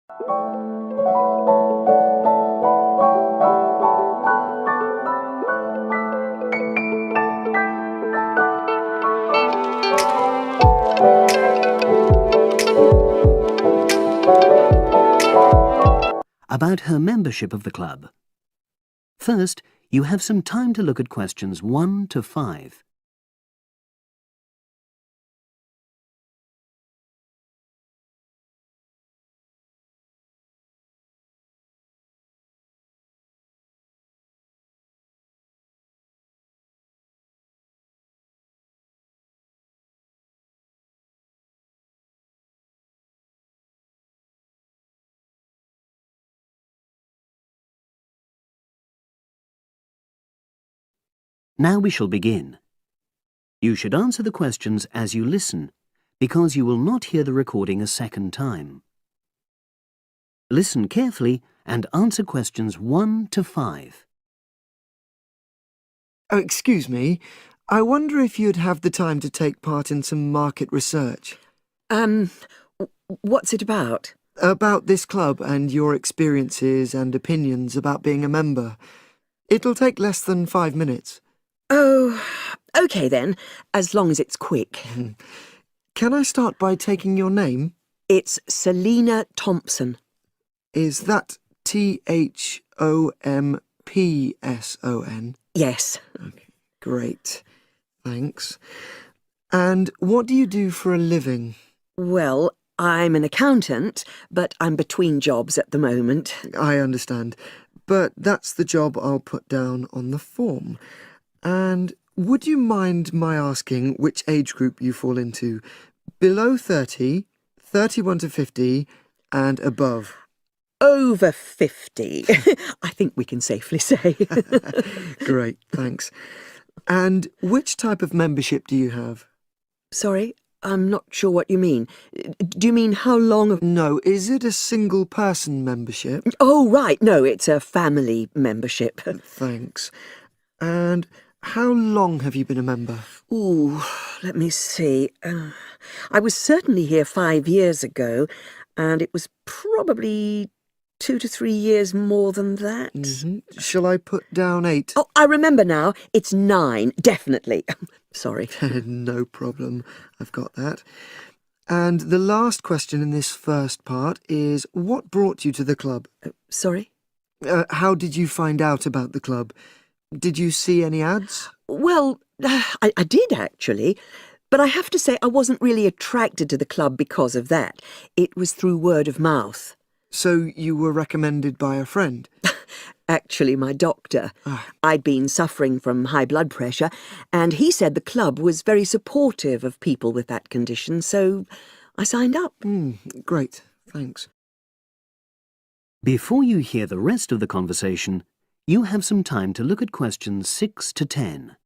About her membership of the club. First, you have some time to look at questions 1 to 5. Now we shall begin. You should answer the questions as you listen, because you will not hear the recording a second time. Listen carefully and answer questions 1 to 5. Oh, excuse me. I wonder if you'd have the time to take part in some market research. What's it about? About this club and your experiences and opinions about being a member. It'll take less than 5 minutes. Oh, OK then, as long as it's quick. Can I start by taking your name? It's Selina Thompson. Is that Thompson? Yes. Okay, great. Thanks. And what do you do for a living? Well, I'm an accountant, but I'm between jobs at the moment. I understand. But that's the job I'll put down on the form. And would you mind my asking which age group you fall into? Below 30, 31 to 50, and above? Over 50, I think we can safely say. Great, thanks. And which type of membership do you have? Sorry, I'm not sure what you mean. Do you mean how long? No, is it a single-person membership? Oh, right, no, it's a family membership. Thanks. And how long have you been a member? Ooh, let me see. I was certainly here 5 years ago, and it was probably 2 to 3 years more than that. Shall I put down 8? Oh, I remember now. It's 9, definitely. Sorry. No problem. I've got that. And the last question in this first part is, what brought you to the club? Sorry? How did you find out about the club? Did you see any ads? Well, I did actually, but I have to say I wasn't really attracted to the club because of that. It was through word of mouth. So you were recommended by a friend? Actually, my doctor. I'd been suffering from high blood pressure, and he said the club was very supportive of people with that condition, so I signed up. Great, thanks. Before you hear the rest of the conversation, you have some time to look at questions 6 to 10.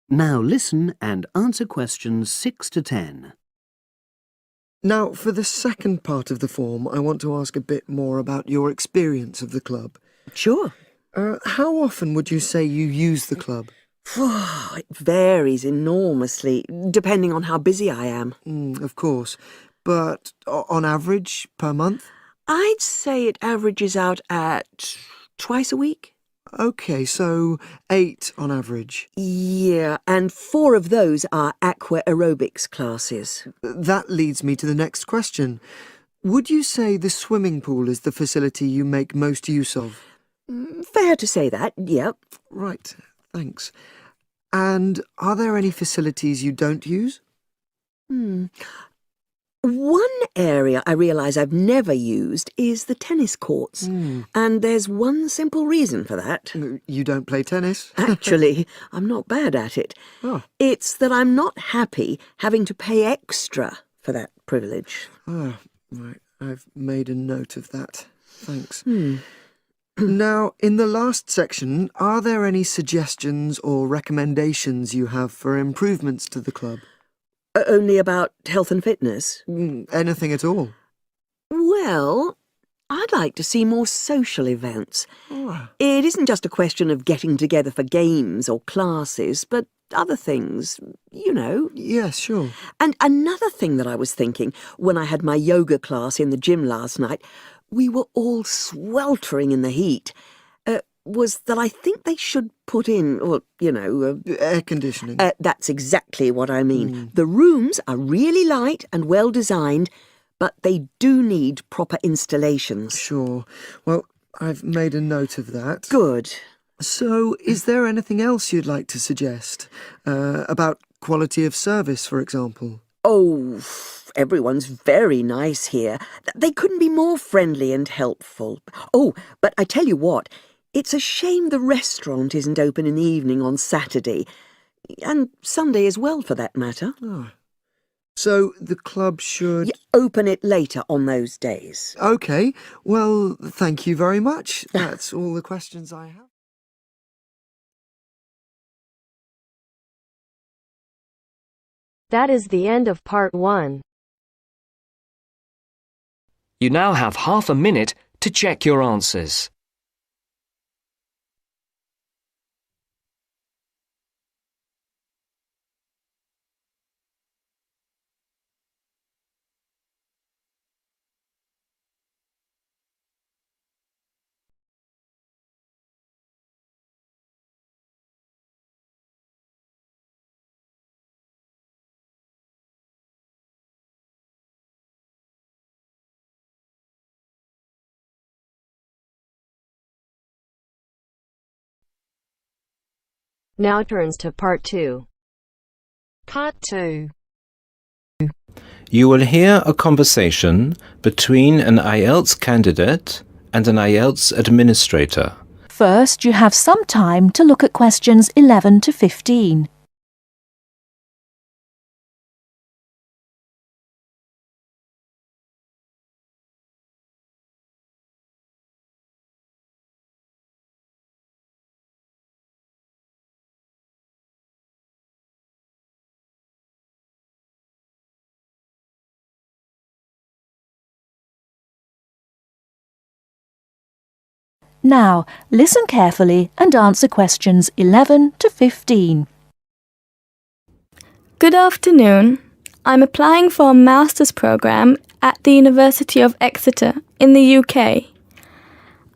Now listen and answer questions 6 to 10. Now, for the second part of the form, I want to ask a bit more about your experience of the club. Sure. How often would you say you use the club? It varies enormously, depending on how busy I am. Of course. But on average, per month? I'd say it averages out at twice a week. OK, so 8 on average. Yeah, and 4 of those are aqua aerobics classes. That leads me to the next question. Would you say the swimming pool is the facility you make most use of? Fair to say that, yep. Right, thanks. And are there any facilities you don't use? One area I realise I've never used is the tennis courts. And there's one simple reason for that. You don't play tennis? Actually, I'm not bad at it. Oh. It's that I'm not happy having to pay extra for that privilege. Right. I've made a note of that. Thanks. Now, in the last section, are there any suggestions or recommendations you have for improvements to the club? Only about health and fitness? Anything at all? Well, I'd like to see more social events. Oh, It isn't just a question of getting together for games or classes, but other things, you know. yes, sure. And another thing that I was thinking, when I had my yoga class in the gym last night, we were all sweltering in the heat, was that I think they should put in, well, you know... Air conditioning. That's exactly what I mean. The rooms are really light and well designed, but they do need proper installations. Sure. Well, I've made a note of that. Good. So, is there anything else you'd like to suggest? About quality of service, for example? Oh, everyone's very nice here. They couldn't be more friendly and helpful. Oh, but I tell you what, it's a shame the restaurant isn't open in the evening on Saturday, and Sunday as well, for that matter. Oh. So, the club should... Open it later on those days. OK. Well, thank you very much. That's all the questions I have. That is the end of part 1. You now have half a minute to check your answers. Now turns to part 2. Part 2. You will hear a conversation between an IELTS candidate and an IELTS administrator. First, you have some time to look at questions 11 to 15. Now, listen carefully and answer questions 11 to 15. Good afternoon. I'm applying for a master's program at the University of Exeter in the UK.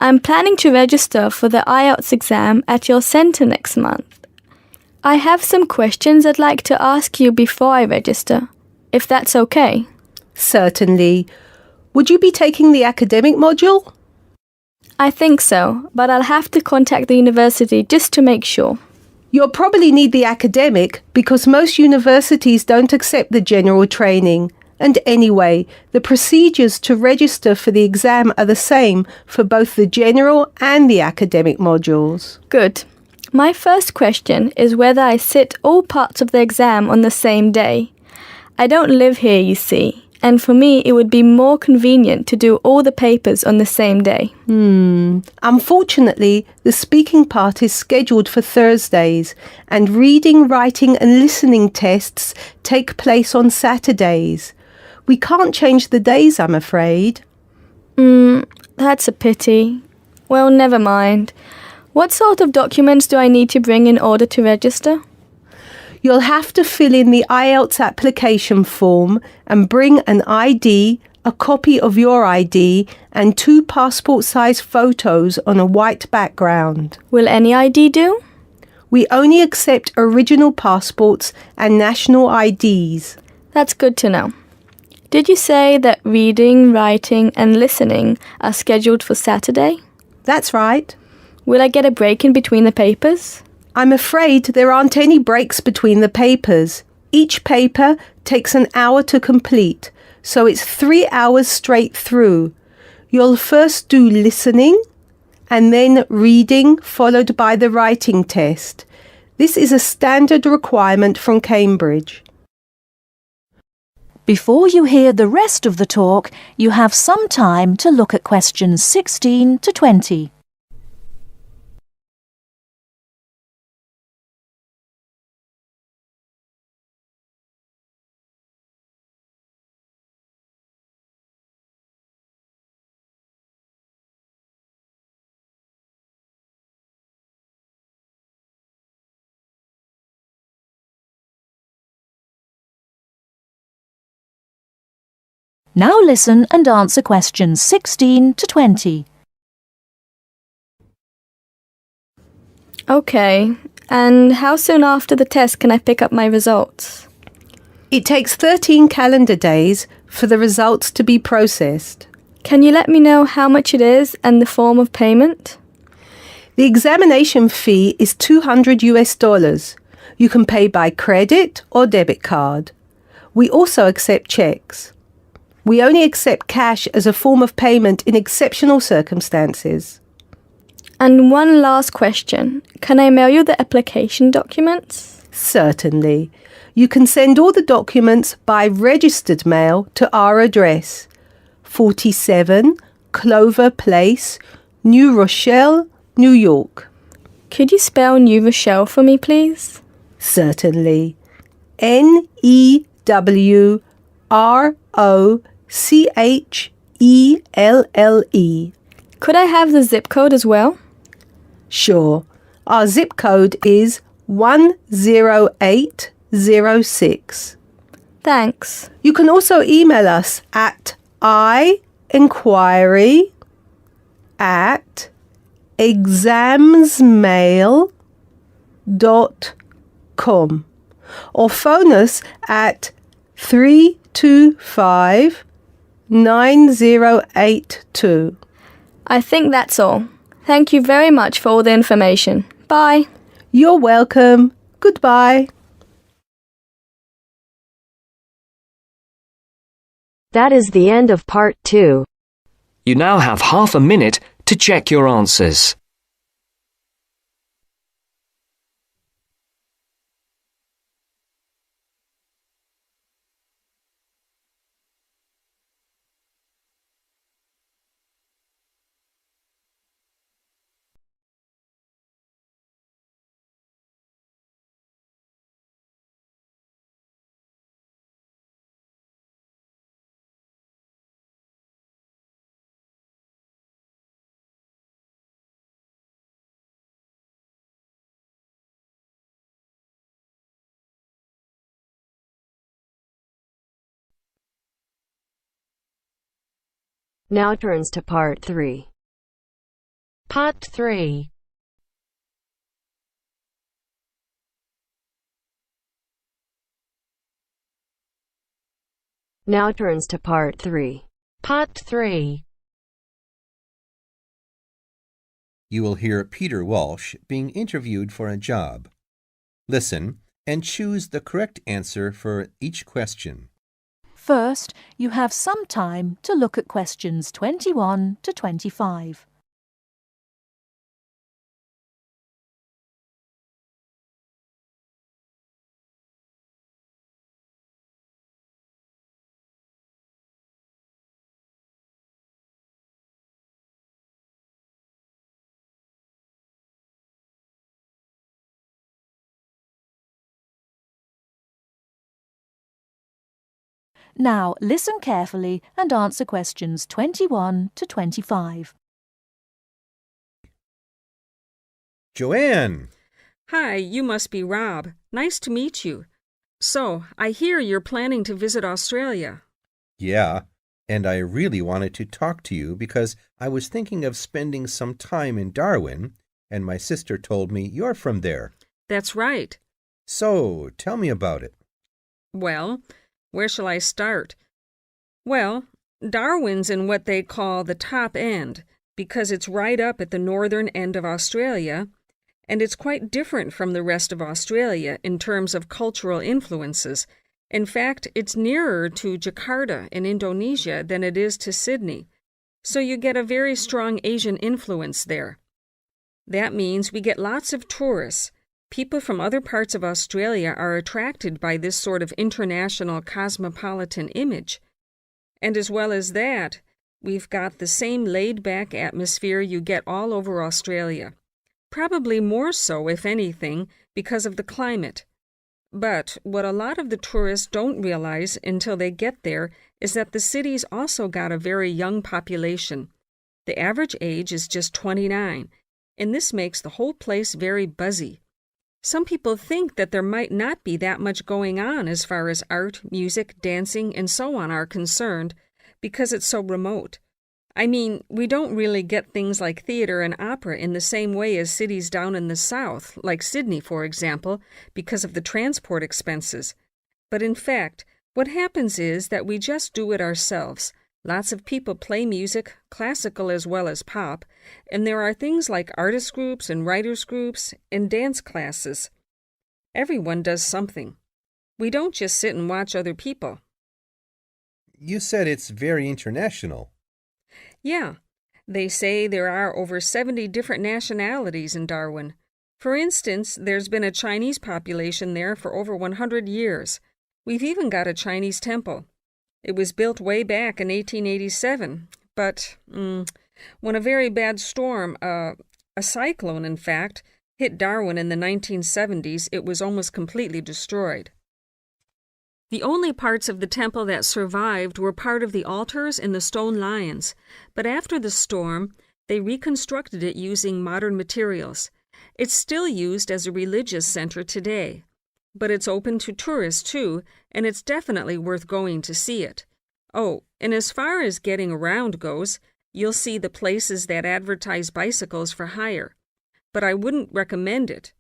I'm planning to register for the IELTS exam at your centre next month. I have some questions I'd like to ask you before I register, if that's okay. Certainly. Would you be taking the academic module? I think so, but I'll have to contact the university just to make sure. You'll probably need the academic because most universities don't accept the general training. And anyway, the procedures to register for the exam are the same for both the general and the academic modules. Good. My first question is whether I sit all parts of the exam on the same day. I don't live here, you see, and for me it would be more convenient to do all the papers on the same day. Unfortunately, the speaking part is scheduled for Thursdays, and reading, writing and listening tests take place on Saturdays. We can't change the days, I'm afraid. That's a pity. Well, never mind. What sort of documents do I need to bring in order to register? You'll have to fill in the IELTS application form and bring an ID, a copy of your ID, and 2 passport-size photos on a white background. Will any ID do? We only accept original passports and national IDs. That's good to know. Did you say that reading, writing and listening are scheduled for Saturday? That's right. Will I get a break in between the papers? I'm afraid there aren't any breaks between the papers. Each paper takes an hour to complete, so it's 3 hours straight through. You'll first do listening and then reading, followed by the writing test. This is a standard requirement from Cambridge. Before you hear the rest of the talk, you have some time to look at questions 16 to 20. Now listen and answer questions 16 to 20. Okay, and how soon after the test can I pick up my results? It takes 13 calendar days for the results to be processed. Can you let me know how much it is and the form of payment? The examination fee is $200. You can pay by credit or debit card. We also accept checks. We only accept cash as a form of payment in exceptional circumstances. And one last question. Can I mail you the application documents? Certainly. You can send all the documents by registered mail to our address, 47 Clover Place, New Rochelle, New York. Could you spell New Rochelle for me, please? Certainly. Newrochle. Could I have the zip code as well? Sure. Our zip code is 10806. Thanks. You can also email us at inquiry@examsmail.com or phone us at 325-9082. I think that's all. Thank you very much for all the information. Bye. You're welcome. Goodbye. That is the end of part 2. You now have half a minute to check your answers. Now turns to part 3. Part 3. Now turns to part 3. Part 3. You will hear Peter Walsh being interviewed for a job. Listen and choose the correct answer for each question. First, you have some time to look at questions 21 to 25. Now, listen carefully and answer questions 21 to 25. Joanne! Hi, you must be Rob. Nice to meet you. So, I hear you're planning to visit Australia. Yeah, and I really wanted to talk to you because I was thinking of spending some time in Darwin, and my sister told me you're from there. That's right. So, tell me about it. Well, where shall I start? Well, Darwin's in what they call the top end, because it's right up at the northern end of Australia, and it's quite different from the rest of Australia in terms of cultural influences. In fact, it's nearer to Jakarta in Indonesia than it is to Sydney, so you get a very strong Asian influence there. That means we get lots of tourists. People from other parts of Australia are attracted by this sort of international cosmopolitan image. And as well as that, we've got the same laid-back atmosphere you get all over Australia. Probably more so, if anything, because of the climate. But what a lot of the tourists don't realize until they get there is that the city's also got a very young population. The average age is just 29, and this makes the whole place very buzzy. Some people think that there might not be that much going on as far as art, music, dancing, and so on are concerned, because it's so remote. I mean, we don't really get things like theater and opera in the same way as cities down in the south, like Sydney, for example, because of the transport expenses. But in fact, what happens is that we just do it ourselves. Lots of people play music, classical as well as pop, and there are things like artist groups and writers groups and dance classes. Everyone does something. We don't just sit and watch other people. You said it's very international. Yeah, they say there are over 70 different nationalities in Darwin. For instance, there's been a Chinese population there for over 100 years. We've even got a Chinese temple. It was built way back in 1887, but when a very bad storm, a cyclone in fact, hit Darwin in the 1970s, it was almost completely destroyed. The only parts of the temple that survived were part of the altars and the stone lions, but after the storm, they reconstructed it using modern materials. It's still used as a religious center today, but it's open to tourists too, and it's definitely worth going to see it. Oh, and as far as getting around goes, you'll see the places that advertise bicycles for hire, but I wouldn't recommend it.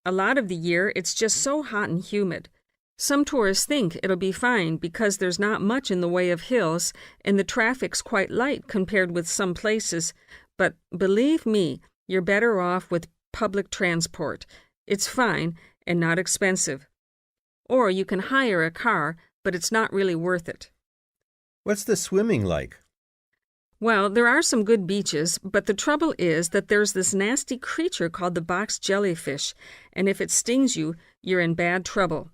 A lot of the year, it's just so hot and humid. Some tourists think it'll be fine because there's not much in the way of hills and the traffic's quite light compared with some places, but believe me, you're better off with public transport. It's fine and not expensive. Or you can hire a car, but it's not really worth it. What's the swimming like? Well, there are some good beaches, but the trouble is that there's this nasty creature called the box jellyfish, and if it stings you, you're in bad trouble.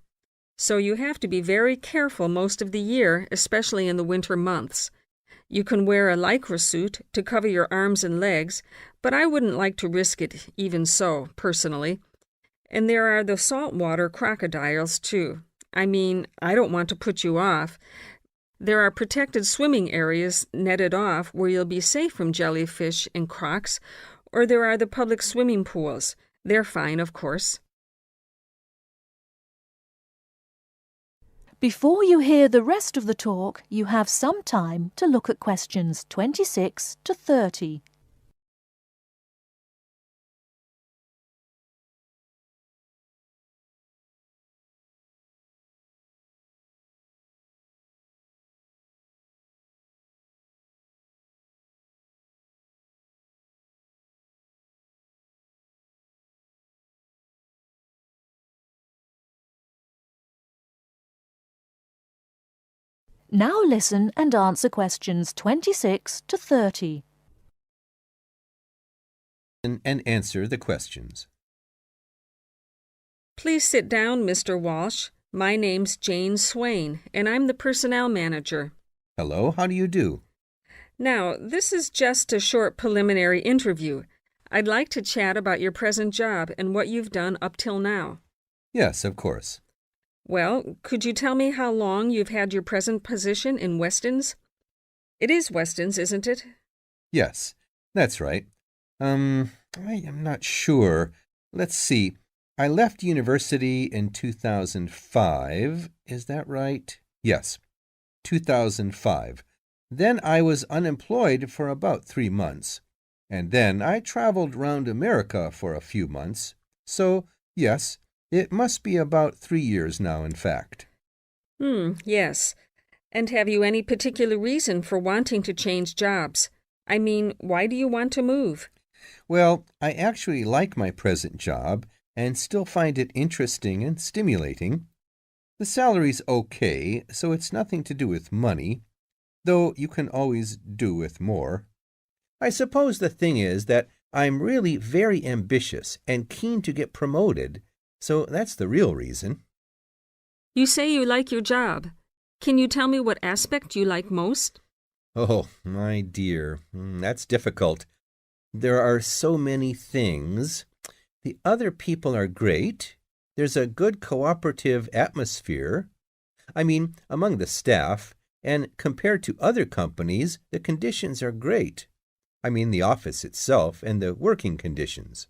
So you have to be very careful most of the year, especially in the winter months. You can wear a lycra suit to cover your arms and legs, but I wouldn't like to risk it even so, personally. And there are the saltwater crocodiles, too. I mean, I don't want to put you off. There are protected swimming areas netted off where you'll be safe from jellyfish and crocs, or there are the public swimming pools. They're fine, of course. Before you hear the rest of the talk, you have some time to look at questions 26 to 30. Now listen and answer questions 26 to 30. And answer the questions. Please sit down, Mr. Walsh. My name's Jane Swain, and I'm the personnel manager. Hello, how do you do? Now, this is just a short preliminary interview. I'd like to chat about your present job and what you've done up till now. Yes, of course. Well, could you tell me how long you've had your present position in Weston's? It is Weston's, isn't it? Yes, that's right. I am not sure. Let's see. I left university in 2005. Is that right? Yes, 2005. Then I was unemployed for about 3 months. And then I traveled round America for a few months. So, yes, it must be about 3 years now, in fact. Yes. And have you any particular reason for wanting to change jobs? I mean, why do you want to move? Well, I actually like my present job and still find it interesting and stimulating. The salary's okay, so it's nothing to do with money, though you can always do with more. I suppose the thing is that I'm really very ambitious and keen to get promoted, so that's the real reason. You say you like your job. Can you tell me what aspect you like most? Oh, my dear, that's difficult. There are so many things. The other people are great. There's a good cooperative atmosphere. I mean, among the staff, and compared to other companies, the conditions are great. I mean, the office itself and the working conditions.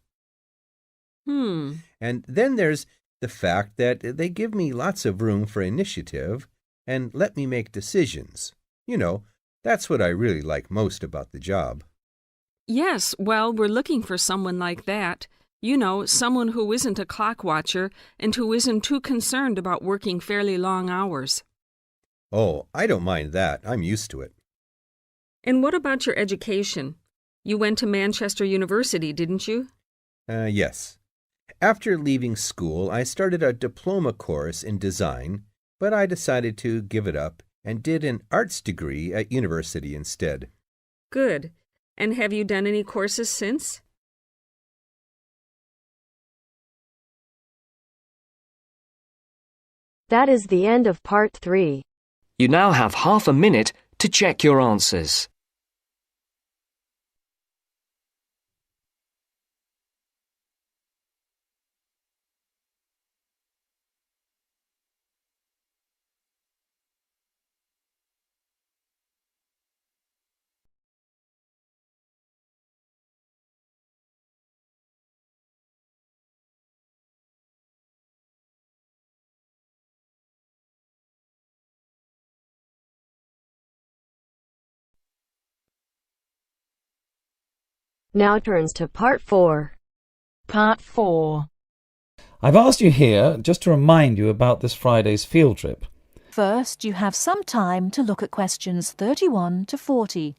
And then there's the fact that they give me lots of room for initiative and let me make decisions. You know, That's what I really like most about the job. Yes, well, we're looking for someone like that. You know, someone who isn't a clock watcher and who isn't too concerned about working fairly long hours. Oh, I don't mind that. I'm used to it. And what about your education? You went to Manchester University, didn't you? Yes. After leaving school, I started a diploma course in design, but I decided to give it up and did an arts degree at university instead. Good. And have you done any courses since? That is the end of part 3. You now have half a minute to check your answers. Now turns to part 4. Part 4. I've asked you here just to remind you about this Friday's field trip. First, you have some time to look at questions 31 to 40.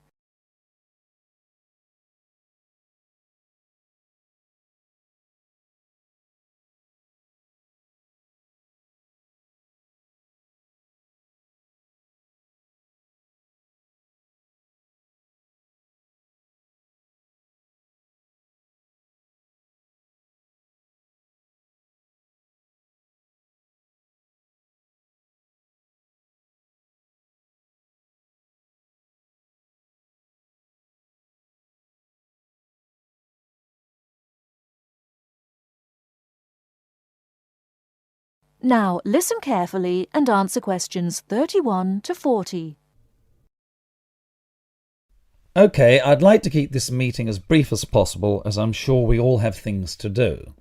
Now listen carefully and answer questions 31 to 40. OK, I'd like to keep this meeting as brief as possible, as I'm sure we all have things to do.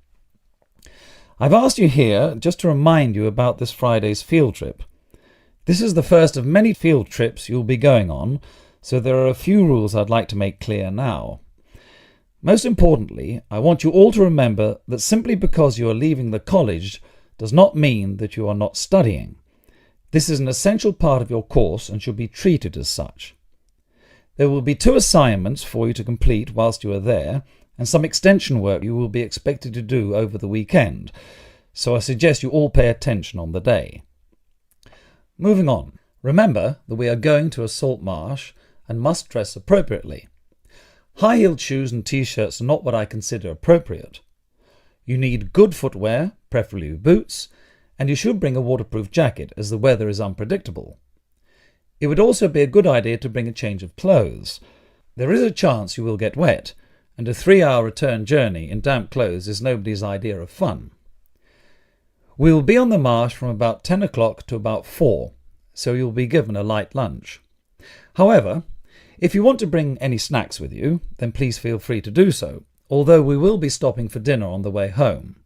I've asked you here just to remind you about this Friday's field trip. This is the first of many field trips you'll be going on, so there are a few rules I'd like to make clear now. Most importantly, I want you all to remember that simply because you are leaving the college does not mean that you are not studying. This is an essential part of your course and should be treated as such. There will be 2 assignments for you to complete whilst you are there, and some extension work you will be expected to do over the weekend, so I suggest you all pay attention on the day. Moving on, remember that we are going to a salt marsh and must dress appropriately. High-heeled shoes and t-shirts are not what I consider appropriate. You need good footwear, preferably boots, and you should bring a waterproof jacket as the weather is unpredictable. It would also be a good idea to bring a change of clothes. There is a chance you will get wet, and a 3-hour return journey in damp clothes is nobody's idea of fun. We will be on the marsh from about 10 o'clock to about 4, so you'll be given a light lunch. However, if you want to bring any snacks with you, then please feel free to do so, although we will be stopping for dinner on the way home.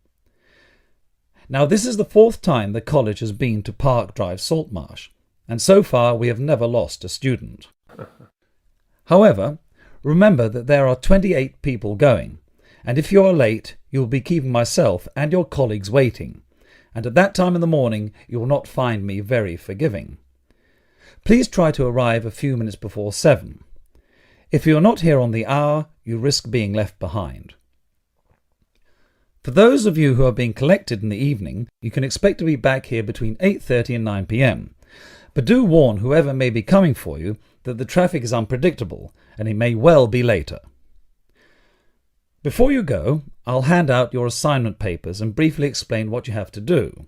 Now, this is the 4th time the college has been to Park Drive Saltmarsh, and so far we have never lost a student. However, remember that there are 28 people going, and if you are late, you will be keeping myself and your colleagues waiting, and at that time in the morning you will not find me very forgiving. Please try to arrive a few minutes before 7. If you are not here on the hour, you risk being left behind. For those of you who are being collected in the evening, you can expect to be back here between 8:30 and 9 p.m. But do warn whoever may be coming for you that the traffic is unpredictable and it may well be later. Before you go, I'll hand out your assignment papers and briefly explain what you have to do.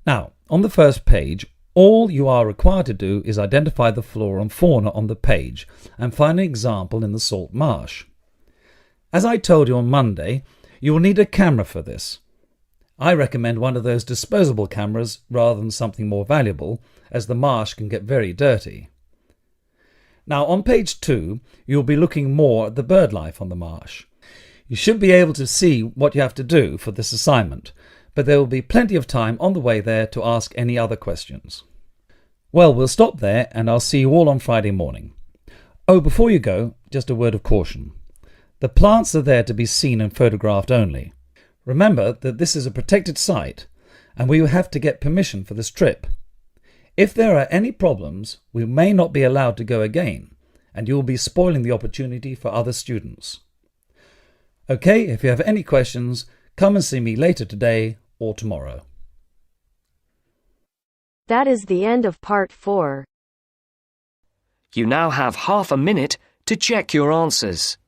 Now, on the first page, all you are required to do is identify the flora and fauna on the page and find an example in the salt marsh. As I told you on Monday, you will need a camera for this. I recommend one of those disposable cameras rather than something more valuable, as the marsh can get very dirty. Now on page 2, you'll be looking more at the bird life on the marsh. You should be able to see what you have to do for this assignment, but there will be plenty of time on the way there to ask any other questions. Well, we'll stop there and I'll see you all on Friday morning. Oh, before you go, just a word of caution. The plants are there to be seen and photographed only. Remember that this is a protected site and we will have to get permission for this trip. If there are any problems, we may not be allowed to go again and you will be spoiling the opportunity for other students. Okay, if you have any questions, come and see me later today or tomorrow. That is the end of part 4. You now have half a minute to check your answers.